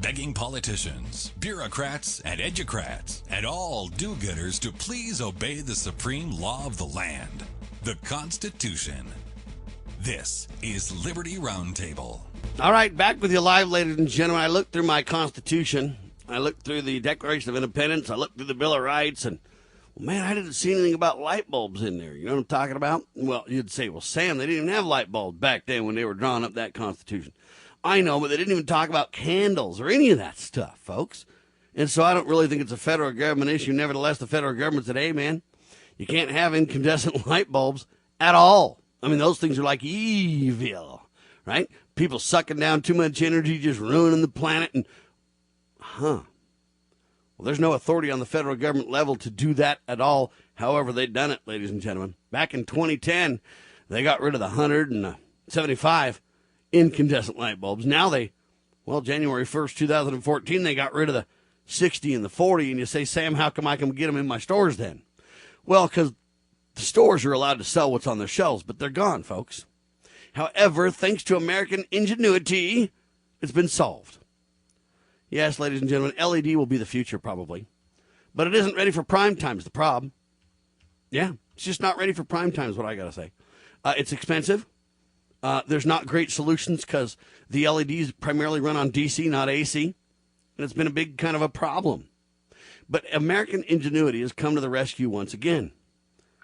begging politicians, bureaucrats, and educrats, and all do-gooders to please obey the supreme law of the land, the Constitution. This is Liberty Roundtable. All right, back with you live, ladies and gentlemen. I looked through my Constitution. I looked through the Declaration of Independence. I looked through the Bill of Rights, and man, I didn't see anything about light bulbs in there. You know what I'm talking about? Well, you'd say, well, Sam, they didn't even have light bulbs back then when they were drawing up that Constitution. I know, but they didn't even talk about candles or any of that stuff, folks. And so I don't really think it's a federal government issue. Nevertheless, the federal government said, hey, man, you can't have incandescent light bulbs at all. I mean, those things are like evil, right? People sucking down too much energy, just ruining the planet. And, well, there's no authority on the federal government level to do that at all. However, they've done it, ladies and gentlemen. Back in 2010, they got rid of the 100 and the 75 incandescent light bulbs. Now January 1st, 2014, they got rid of the 60 and the 40. And you say, Sam, how come I can get them in my stores then? Well, because the stores are allowed to sell what's on their shelves, but they're gone, folks. However, thanks to American ingenuity, it's been solved. Yes, ladies and gentlemen, LED will be the future probably, but it isn't ready for prime time is the problem. Yeah, it's just not ready for prime time is what I got to say. It's expensive. There's not great solutions because the LEDs primarily run on DC, not AC, and it's been a big kind of a problem. But American ingenuity has come to the rescue once again.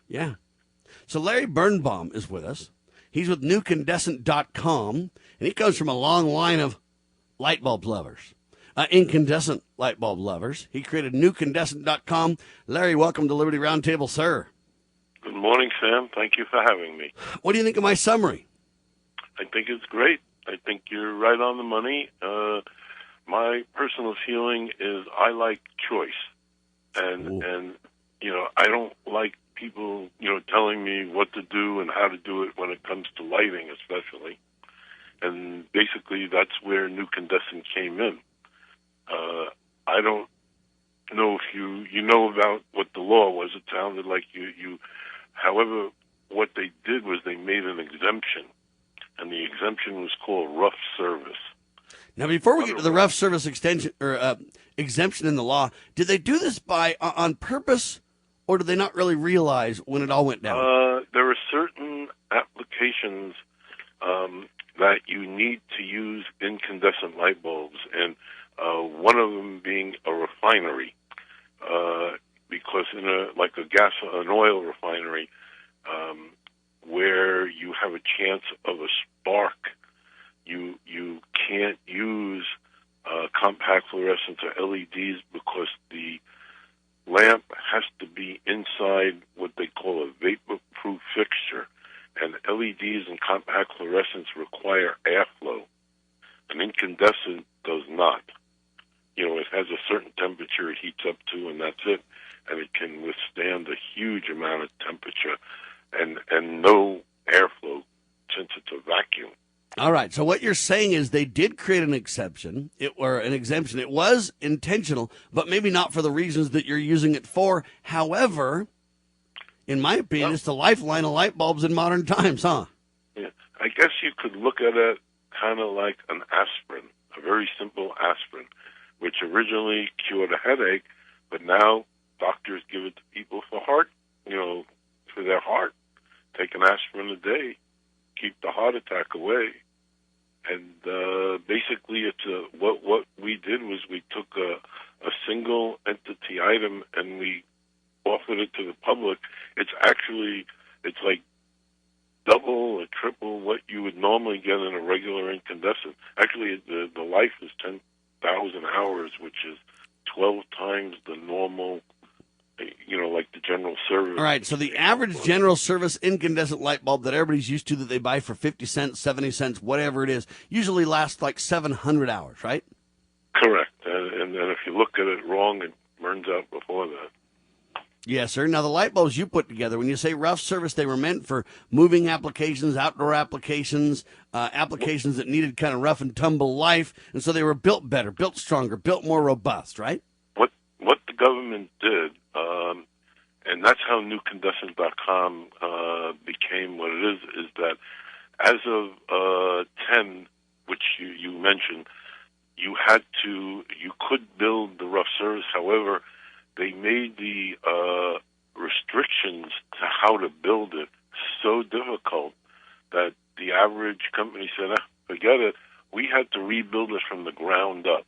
Yeah. So Larry Birnbaum is with us. He's with Newcandescent.com, and he comes from a long line of light bulb lovers, incandescent light bulb lovers. He created Newcandescent.com. Larry, welcome to Liberty Roundtable, sir. Good morning, Sam. Thank you for having me. What do you think of my summary? I think it's great. I think you're right on the money. My personal feeling is I like choice. And I don't like people, telling me what to do and how to do it when it comes to lighting, especially. And basically, that's where Newcandescent came in. I don't know if you know about what the law was. It sounded like you. However, what they did was they made an exemption, and the exemption was called rough service. Now, before we get to the rough service extension or exemption in the law, did they do this on purpose, or did they not really realize when it all went down? There are certain applications that you need to use incandescent light bulbs, and one of them being a refinery, because in an oil refinery, where you have a chance of a spark, you can't use compact fluorescents or LEDs because the lamp has to be inside what they call a vapor-proof fixture, and LEDs and compact fluorescents require airflow. An incandescent does not. It has a certain temperature it heats up to, and that's it, and it can withstand a huge amount of temperature and no airflow since it's a vacuum. All right. So what you're saying is they did create an exemption, or an exemption. It was intentional, but maybe not for the reasons that you're using it for. However, in my opinion, it's the lifeline of light bulbs in modern times, huh? Yeah. I guess you could look at it kind of like an aspirin, a very simple aspirin, which originally cured a headache, but now doctors give it to people for for their heart. Take an aspirin a day, keep the heart attack away. And basically, it's what we did was we took a single entity item and we offered it to the public. It's like double or triple what you would normally get in a regular incandescent. Actually, the life is 10,000 hours, which is 12 times the normal, like the general service. All right, so the average general service incandescent light bulb that everybody's used to that they buy for 50 cents, 70 cents, whatever it is, usually lasts like 700 hours, right? Correct. And if you look at it wrong, it burns out before that. Yes, sir. Now, the light bulbs you put together, when you say rough service, they were meant for moving applications, outdoor applications, applications that needed kind of rough and tumble life, and so they were built better, built stronger, built more robust, right? What the government did, and that's how Newcandescent.com became what it is that as of 10, which you mentioned, you could build the rough service. However, they made the restrictions to how to build it so difficult that the average company said, forget it. We had to rebuild it from the ground up.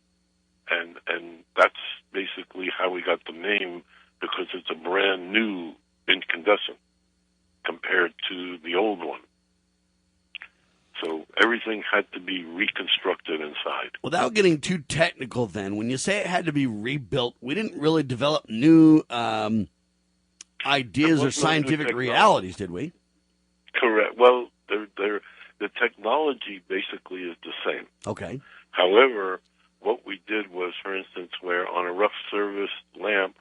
And that's basically how we got the name, because it's a brand new incandescent compared to the old one. So everything had to be reconstructed inside. Without getting too technical then, when you say it had to be rebuilt, we didn't really develop new ideas or scientific realities, did we? Correct. Well, the technology basically is the same. Okay. However, what we did was, for instance, where on a rough service lamp,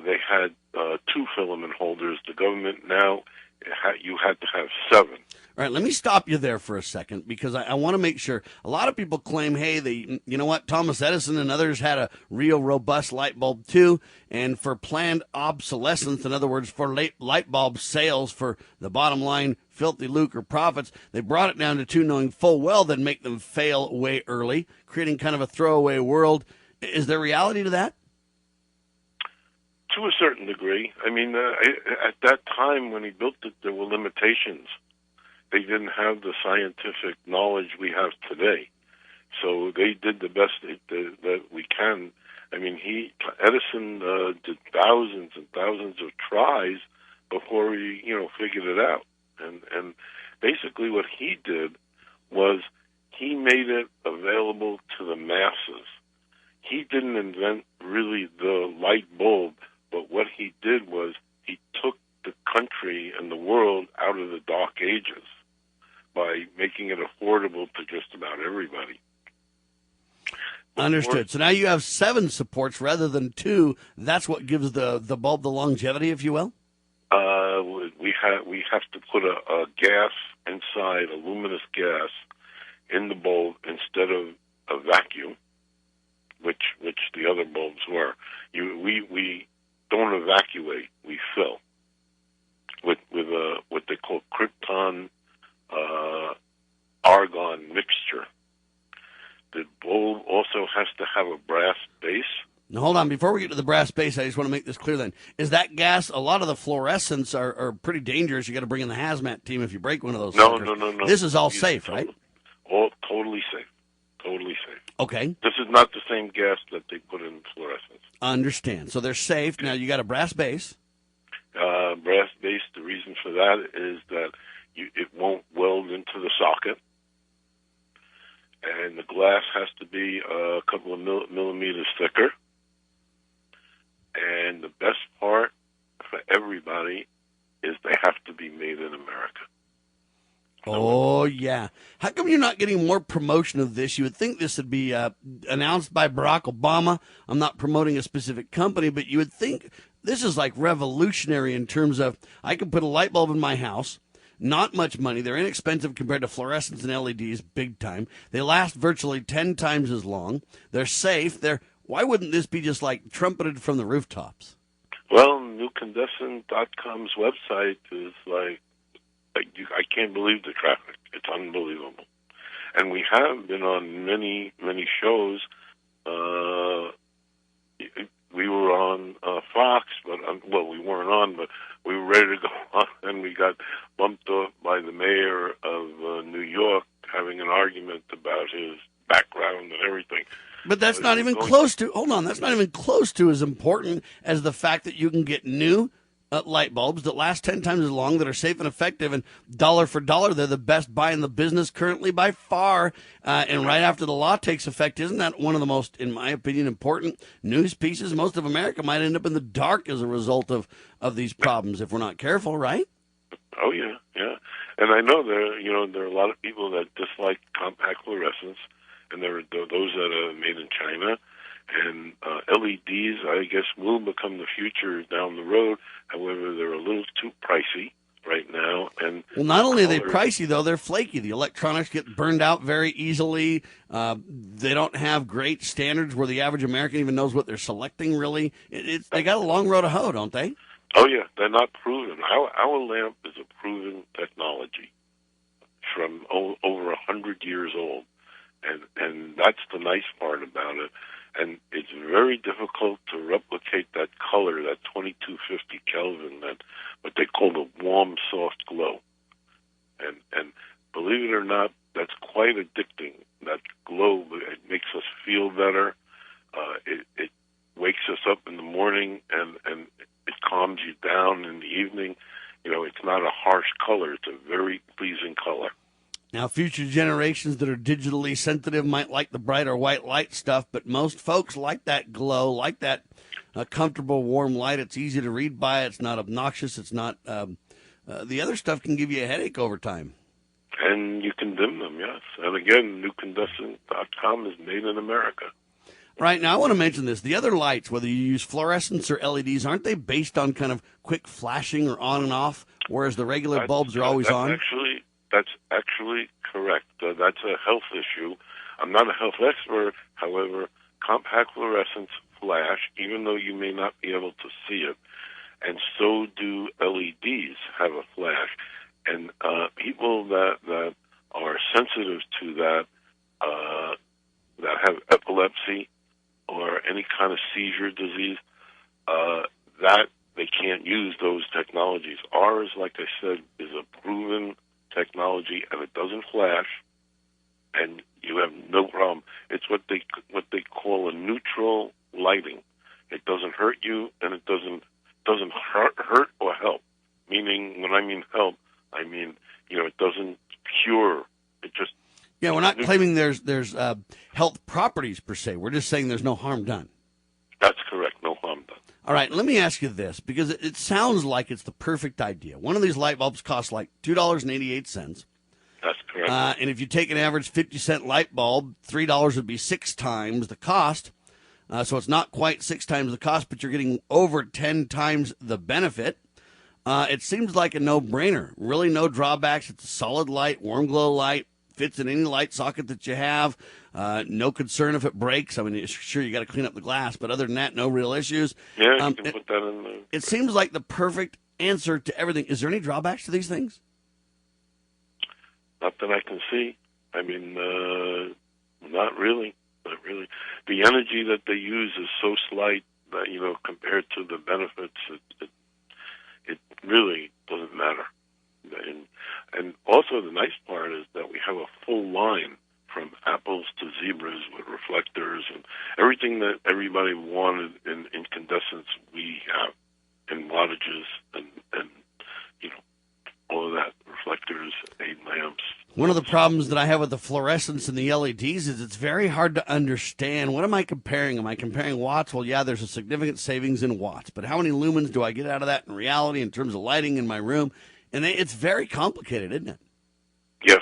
they had 2 filament holders. The government now, you had to have 7. All right, let me stop you there for a second, because I want to make sure. A lot of people claim, hey, you know what, Thomas Edison and others had a real robust light bulb too, and for planned obsolescence, in other words, for light bulb sales, for the bottom line, filthy lucre profits, they brought it down to 2, knowing full well they'd make them fail way early, creating kind of a throwaway world. Is there reality to that? To a certain degree. I mean, at that time when he built it, there were limitations. They didn't have the scientific knowledge we have today. So they did the best that we can. I mean, Edison did thousands and thousands of tries before he, figured it out. And basically what he did was he made it available to the masses. He didn't invent really the light bulb, but what he did was he took the country and the world out of the dark ages by making it affordable to just about everybody. Understood. So now you have 7 supports rather than 2. That's what gives the bulb the longevity, if you will? We have to put a gas inside, a luminous gas, in the bulb instead of a vacuum, which the other bulbs were. We don't evacuate, we fill with what they call krypton argon mixture. The bulb also has to have a brass base. Now, hold on. Before we get to the brass base, I just want to make this clear then. Is that gas, a lot of the fluorescents are pretty dangerous. You got to bring in the hazmat team if you break one of those. No. This is all safe, right? All totally safe. Totally safe. Okay. This is not the same gas that they put in fluorescents. Understand. So they're safe. Now, you got a brass base. Brass base, the reason for that is that it won't weld into the socket. And the glass has to be a couple of millimeters thicker. And the best part for everybody is they have to be made in America. Oh, yeah. How come you're not getting more promotion of this? You would think this would be announced by Barack Obama. I'm not promoting a specific company, but you would think this is like revolutionary in terms of I can put a light bulb in my house. Not much money. They're inexpensive compared to fluorescents and LEDs, big time. They last virtually 10 times as long. They're safe. Why wouldn't this be just like trumpeted from the rooftops? Well, Newcandescent.com's website is like I can't believe the traffic. It's unbelievable. And we have been on many, many shows. We were on Fox, but we weren't on, but we were ready to go on, and we got bumped off by the mayor of New York having an argument about his background and everything. But that's not even close to, hold on, that's not even close to as important as the fact that you can get new light bulbs that last 10 times as long, that are safe and effective, and dollar for dollar, they're the best buy in the business currently by far. And right after the law takes effect, isn't that one of the most, in my opinion, important news pieces? Most of America might end up in the dark as a result of these problems if we're not careful, right? Oh, yeah. And I know there are a lot of people that dislike compact fluorescents, and there are those that are made in China. And LEDs, I guess, will become the future down the road. However, they're a little too pricey right now. And well, not only are they pricey, though, they're flaky. The electronics get burned out very easily. They don't have great standards where the average American even knows what they're selecting, really. They got a long road to hoe, don't they? Oh, yeah. They're not proven. Our lamp is a proven technology from over 100 years old. And that's the nice part about it. And it's very difficult to replicate that color, that 2250 Kelvin, that what they call the warm, soft glow. And believe it or not, that's quite addicting. That glow, it makes us feel better. It wakes us up in the morning, and it calms you down in the evening. You know, it's not a harsh color. It's a very pleasing color. Now, future generations that are digitally sensitive might like the brighter white light stuff, but most folks like that glow, like that comfortable, warm light. It's easy to read by. It's not obnoxious. It's not the other stuff can give you a headache over time. And you can dim them, yes. And again, Newcandescent.com is made in America. Right, now I want to mention this. The other lights, whether you use fluorescents or LEDs, aren't they based on kind of quick flashing or on and off, whereas the regular bulbs are always on? That's actually correct. That's a health issue. I'm not a health expert. However, compact fluorescents flash, even though you may not be able to see it, and so do LEDs have a flash. And people that are sensitive to that, that have epilepsy or any kind of seizure disease, that they can't use those technologies. Ours, like I said, is a proven technology, and it doesn't flash, and you have no problem. It's what they call a neutral lighting. It doesn't hurt you, and it doesn't hurt or help. Meaning, when I mean help, I mean, it doesn't cure. It just we're not claiming there's health properties per se. We're just saying there's no harm done. That's correct. No harm done. All right, let me ask you this, because it sounds like it's the perfect idea. One of these light bulbs costs like $2.88. That's correct. And if you take an average 50-cent light bulb, $3 would be 6 times the cost. So it's not quite 6 times the cost, but you're getting over 10 times the benefit. It seems like a no-brainer. Really no drawbacks. It's a solid light, warm glow light, fits in any light socket that you have. No concern if it breaks. I mean, sure, you got to clean up the glass, but other than that, no real issues. Yeah, you can put that in there. It seems like the perfect answer to everything. Is there any drawbacks to these things? Not that I can see. I mean, not really. Not really. The energy that they use is so slight that, compared to the benefits, it really doesn't matter. And also the nice part is that we have a full line from apples to zebras with reflectors and everything that everybody wanted in incandescents we have in wattages and all of that, reflectors, 8 lamps. One of the problems that I have with the fluorescents and the LEDs is it's very hard to understand. What am I comparing? Am I comparing watts? Well, yeah, there's a significant savings in watts, but how many lumens do I get out of that in reality in terms of lighting in my room? And it's very complicated, isn't it? Yes.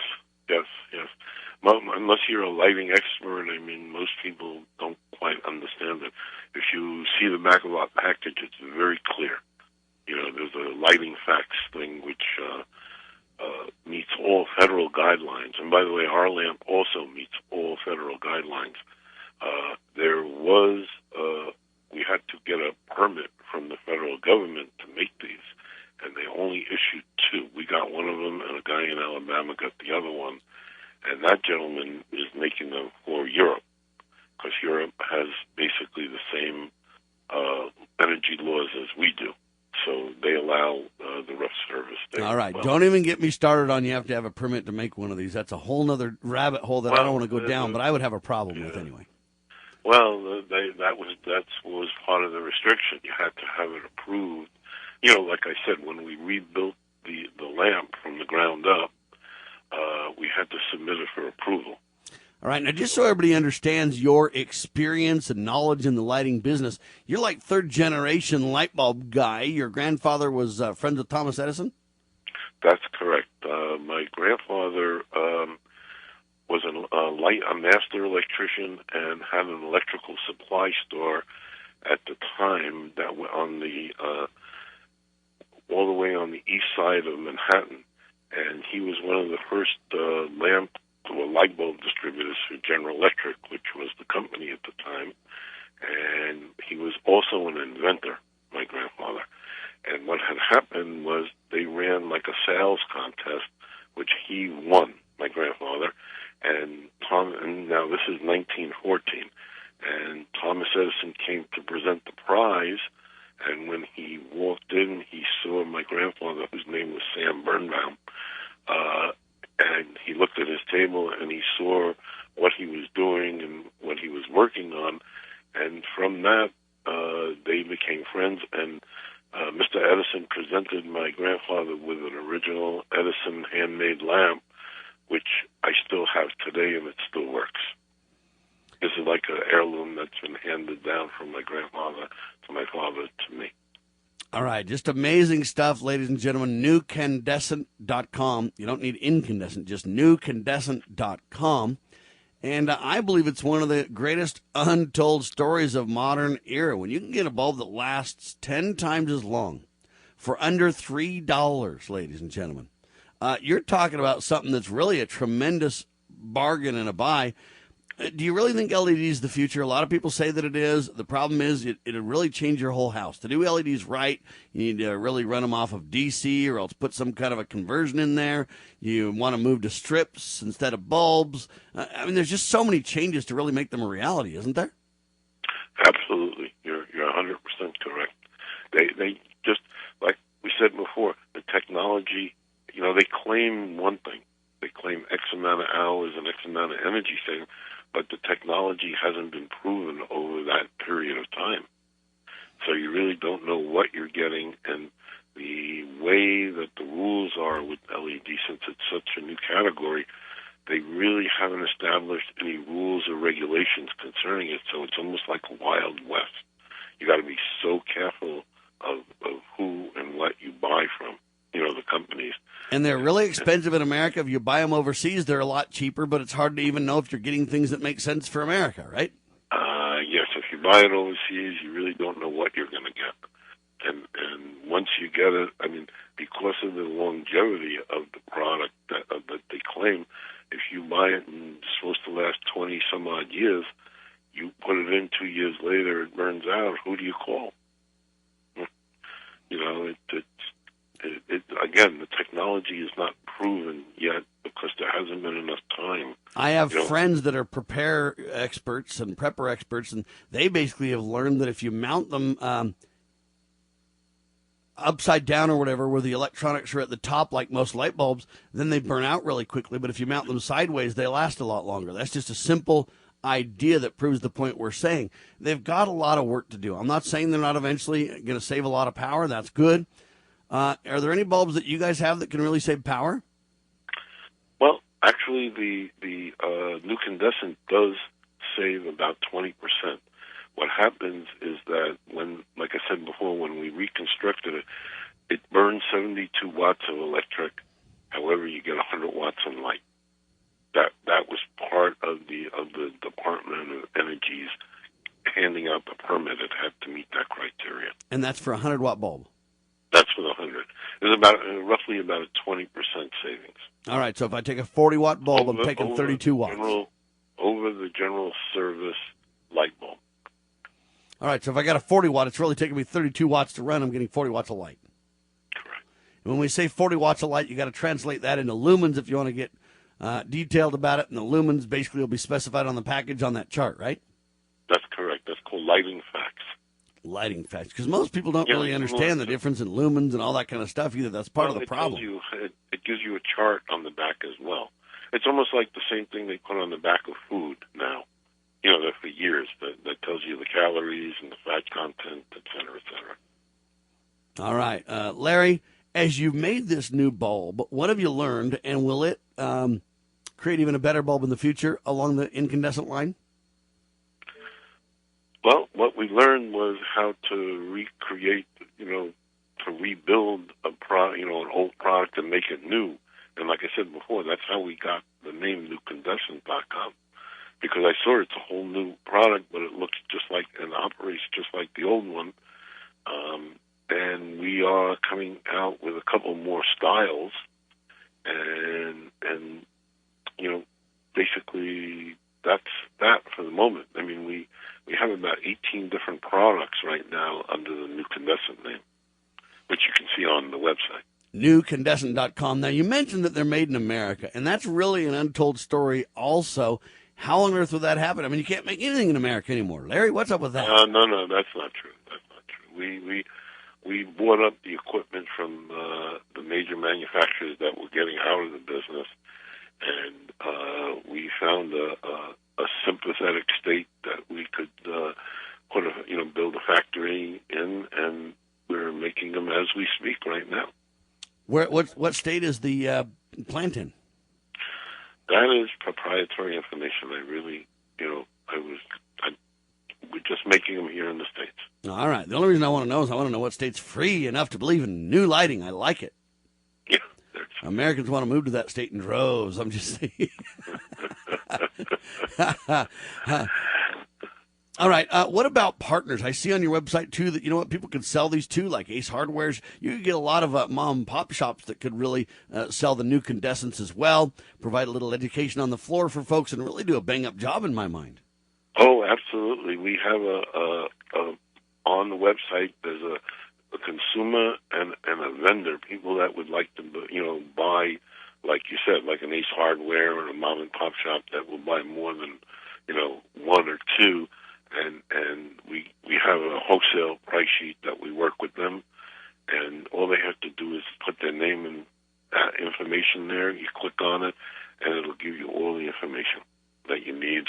Well, unless you're a lighting expert, I mean, most people don't quite understand it. If you see the back of our package, it's very clear. There's a lighting facts thing which meets all federal guidelines. And by the way, our lamp also meets all federal guidelines. We had to get a permit from the federal government to make these, and they only issued 2. We got one of them, and a guy in Alabama got the other one. And that gentleman is making them for Europe, because Europe has basically the same energy laws as we do. So they allow the rough service there. All right. Don't even get me started on you have to have a permit to make one of these. That's a whole other rabbit hole that I don't want to go down, but I would have a problem with anyway. Well, that was part of the restriction. You had to have it approved. Like I said, when we rebuilt the lamp from the ground up, we had to submit it for approval. All right, now just so everybody understands your experience and knowledge in the lighting business, you're like third-generation light bulb guy. Your grandfather was friends with Thomas Edison? That's correct. My grandfather was a master electrician and had an electrical supply store at the time that on the all the way on the east side of Manhattan, and he was one of the first light bulb distributors for General Electric, which was the company at the time, and he was also an inventor, my grandfather. And what had happened was they ran like a sales contest, which he won, my grandfather, and now this is 1914, and he looked at his table and he saw what he was doing and what he was working on, and from that they became friends. And Mr. Edison presented my grandfather with an original Edison handmade lamp, which I still have today, and it still works. This is like an heirloom that's been handed down from my grandfather to my father to me. All right, just amazing stuff, ladies and gentlemen. Newcandescent.com. You don't need incandescent, just Newcandescent.com. And I believe it's one of the greatest untold stories of modern era. When you can get a bulb that lasts 10 times as long for under $3, ladies and gentlemen, you're talking about something that's really a tremendous bargain and a buy. Do you really think LED is the future? A lot of people say that it is. The problem is it'll really change your whole house. To do LEDs right, you need to really run them off of DC or else put some kind of a conversion in there. You want to move to strips instead of bulbs. I mean, there's just so many changes to really make them a reality, isn't there? Absolutely. You're 100% correct. They just, like we said before, the technology, they claim one thing. They claim X amount of hours and X amount of energy saving, but the technology hasn't been proven over that period of time. So you really don't know what you're getting, and the way that the rules are with LED, since it's such a new category, they really haven't established any rules or regulations concerning it, so it's almost like a Wild West. You got to be so careful of who and what you buy from, the companies. And they're really expensive in America. If you buy them overseas, they're a lot cheaper, but it's hard to even know if you're getting things that make sense for America, right? Yes, if you buy it overseas, you really don't know what you're going to get. And once you get it, because of the longevity of the product that they claim, if you buy it and it's supposed to last 20-some-odd years, you put it in 2 years later, it burns out. Who do you call? Again, the technology is not proven yet because there hasn't been enough time. I have friends that are prepare experts and prepper experts, and they basically have learned that if you mount them upside down or whatever, where the electronics are at the top like most light bulbs, then they burn out really quickly. But if you mount them sideways, they last a lot longer. That's just a simple idea that proves the point we're saying. They've got a lot of work to do. I'm not saying they're not eventually going to save a lot of power. That's good. Are there any bulbs that you guys have that can really save power? Well, actually, the Newcandescent does save about 20%. What happens is that when, like I said before, when we reconstructed it, it burns 72 watts of electric. However, you get 100 watts of light. That was part of the Department of Energy's handing out the permit. It had to meet that criteria. And that's for a 100-watt bulb? That's for the 100. It's about roughly about a 20% savings. All right, so if I take a 40-watt bulb, I'm taking 32 watts. Over the general service light bulb. All right, so if I got a 40-watt, it's really taking me 32 watts to run. I'm getting 40 watts of light. Correct. And when we say 40 watts of light, you got to translate that into lumens if you want to get detailed about it. And the lumens basically will be specified on the package on that chart, right? That's correct. That's called lighting facts. Lighting facts, because most people don't really understand the difference in lumens and all that kind of stuff either. That's part of the problem. It gives you a chart on the back as well. It's almost like the same thing they put on the back of food now. That for years that tells you the calories and the fat content, et cetera, et cetera. All right, Larry, as you've made this new bulb, what have you learned, and will it create even a better bulb in the future along the incandescent line? Well, what we learned was how to recreate, to rebuild an old product and make it new. And like I said before, that's how we got the name Newcandescent.com, because I saw it's a whole new product, but it looks just like and operates just like the old one. And we are coming out with a couple more styles, and basically that's that for the moment. We have about 18 different products right now under the Newcandescent name, which you can see on the website. Newcandescent.com. Now, you mentioned that they're made in America, and that's really an untold story also. How on earth would that happen? You can't make anything in America anymore. Larry, what's up with that? No, that's not true. That's not true. we bought up the equipment from the major manufacturers that were getting out of the business, and we found a sympathetic state that we could build a factory in, and we're making them as we speak right now. What state is the plant in? That is proprietary information. We're just making them here in the States. All right. The only reason I want to know is I want to know what state's free enough to believe in new lighting. I like it. Yeah. Americans want to move to that state in droves. I'm just saying. All right. What about partners? I see on your website, too, that, people could sell these to, like Ace Hardware's. You could get a lot of mom and pop shops that could really sell the Newcandescents as well, provide a little education on the floor for folks, and really do a bang-up job, in my mind. Oh, absolutely. We have on the website, there's a consumer and a vendor, people that would like to, buy, like you said, like an Ace Hardware or a mom and pop shop that will buy more than, one or two. And we have a wholesale price sheet that we work with them, and all they have to do is put their name and information there. You click on it, and it'll give you all the information that you need.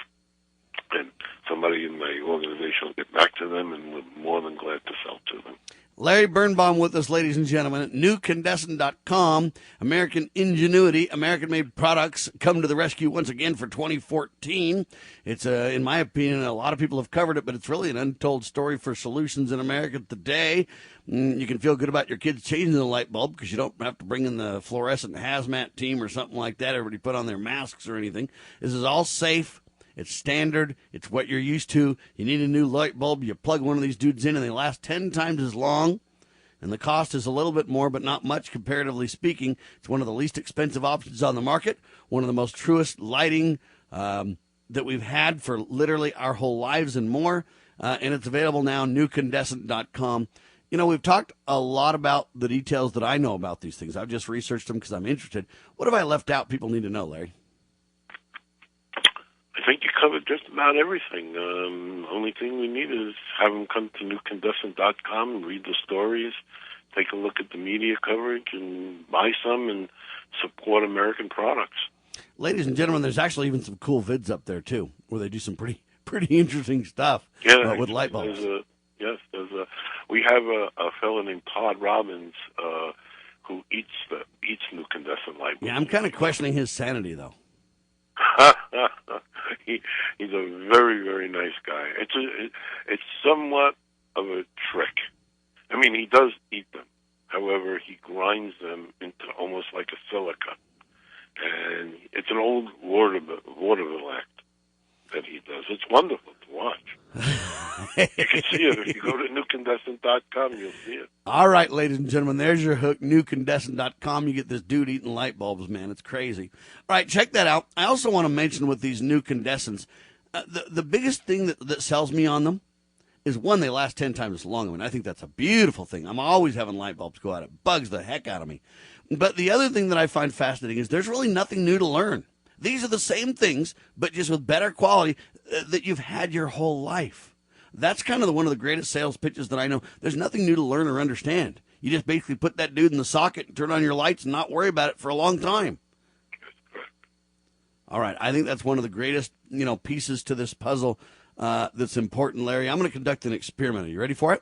And somebody in my organization will get back to them, and we're more than glad to sell to them. Larry Birnbaum with us, ladies and gentlemen, at Newcandescent.com. American ingenuity, American-made products come to the rescue once again for 2014. It's, in my opinion, a lot of people have covered it, but it's really an untold story for solutions in America today. You can feel good about your kids changing the light bulb because you don't have to bring in the fluorescent hazmat team or something like that. Everybody put on their masks or anything. This is all safe. It's standard. It's what you're used to. You need a new light bulb. You plug one of these dudes in, and they last 10 times as long. And the cost is a little bit more, but not much, comparatively speaking. It's one of the least expensive options on the market, one of the most truest lighting that we've had for literally our whole lives and more. And it's available now, Newcandescent.com. We've talked a lot about the details that I know about these things. I've just researched them because I'm interested. What have I left out people need to know, Larry? I think you covered just about everything. Only thing we need is have them come to Newcandescent.com and read the stories, take a look at the media coverage, and buy some and support American products. Ladies and gentlemen, there's actually even some cool vids up there, too, where they do some pretty interesting stuff with light bulbs. We have a fellow named Todd Robbins who eats Newcandescent light bulbs. Yeah, I'm kind of questioning his sanity, though. He's a very, very nice guy. It's somewhat of a trick. I mean, he does eat them. However, he grinds them into almost like a silica. And it's an old vaudeville act that he does. It's wonderful to watch. You can see it. If you go to Newcandescent.com, you'll see it. All right, ladies and gentlemen, there's your hook, Newcandescent.com. You get this dude eating light bulbs, man. It's crazy. All right, check that out. I also want to mention with these Newcandescents, the biggest thing that sells me on them is, one, they last 10 times as long. I mean, I think that's a beautiful thing. I'm always having light bulbs go out. It bugs the heck out of me. But the other thing that I find fascinating is there's really nothing new to learn. These are the same things, but just with better quality that you've had your whole life. That's kind of one of the greatest sales pitches that I know. There's nothing new to learn or understand. You just basically put that dude in the socket and turn on your lights and not worry about it for a long time. All right. I think that's one of the greatest, pieces to this puzzle that's important, Larry. I'm going to conduct an experiment. Are you ready for it?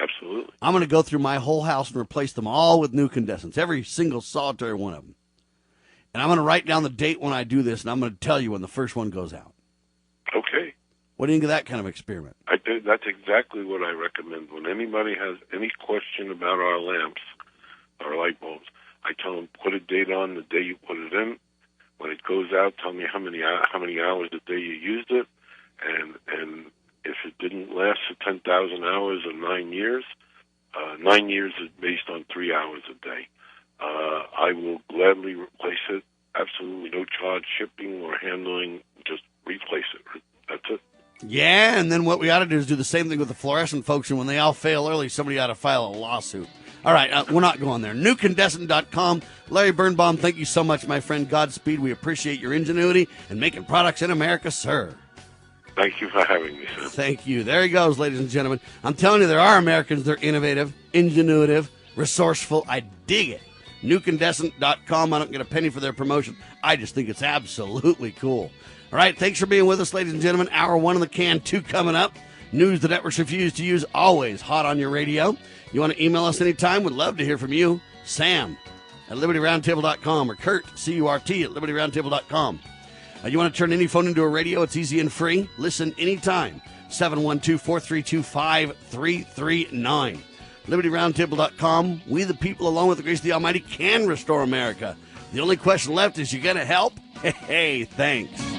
Absolutely. I'm going to go through my whole house and replace them all with Newcandescents, every single solitary one of them. And I'm going to write down the date when I do this, and I'm going to tell you when the first one goes out. Okay. What do you think of that kind of experiment? That's exactly what I recommend. When anybody has any question about our lamps, our light bulbs, I tell them, put a date on the day you put it in. When it goes out, tell me how many hours a day you used it. And if it didn't last for 10,000 hours or 9 years, 9 years is based on 3 hours a day. I will gladly replace it. Absolutely no charge shipping or handling. Just replace it. That's it. Yeah, and then what we ought to do is do the same thing with the fluorescent folks, and when they all fail early, somebody ought to file a lawsuit. All right, we're not going there. Newcandescent.com. Larry Birnbaum, thank you so much, my friend. Godspeed. We appreciate your ingenuity and making products in America, sir. Thank you for having me, sir. Thank you. There he goes, ladies and gentlemen. I'm telling you, there are Americans. They're innovative, ingenuitive, resourceful. I dig it. Newcandescent.com. I don't get a penny for their promotion. I just think it's absolutely cool. All right, thanks for being with us, ladies and gentlemen. Hour 1 of the can 2 coming up. News the networks refuse to use, always hot on your radio. You want to email us anytime? We'd love to hear from you. Sam at LibertyRoundtable.com or Kurt, C-U-R-T, at LibertyRoundtable.com. You want to turn any phone into a radio? It's easy and free. Listen anytime. 712-432-5339. LibertyRoundtable.com. We the people, along with the grace of the Almighty, can restore America. The only question left is, you going to help? Hey, thanks.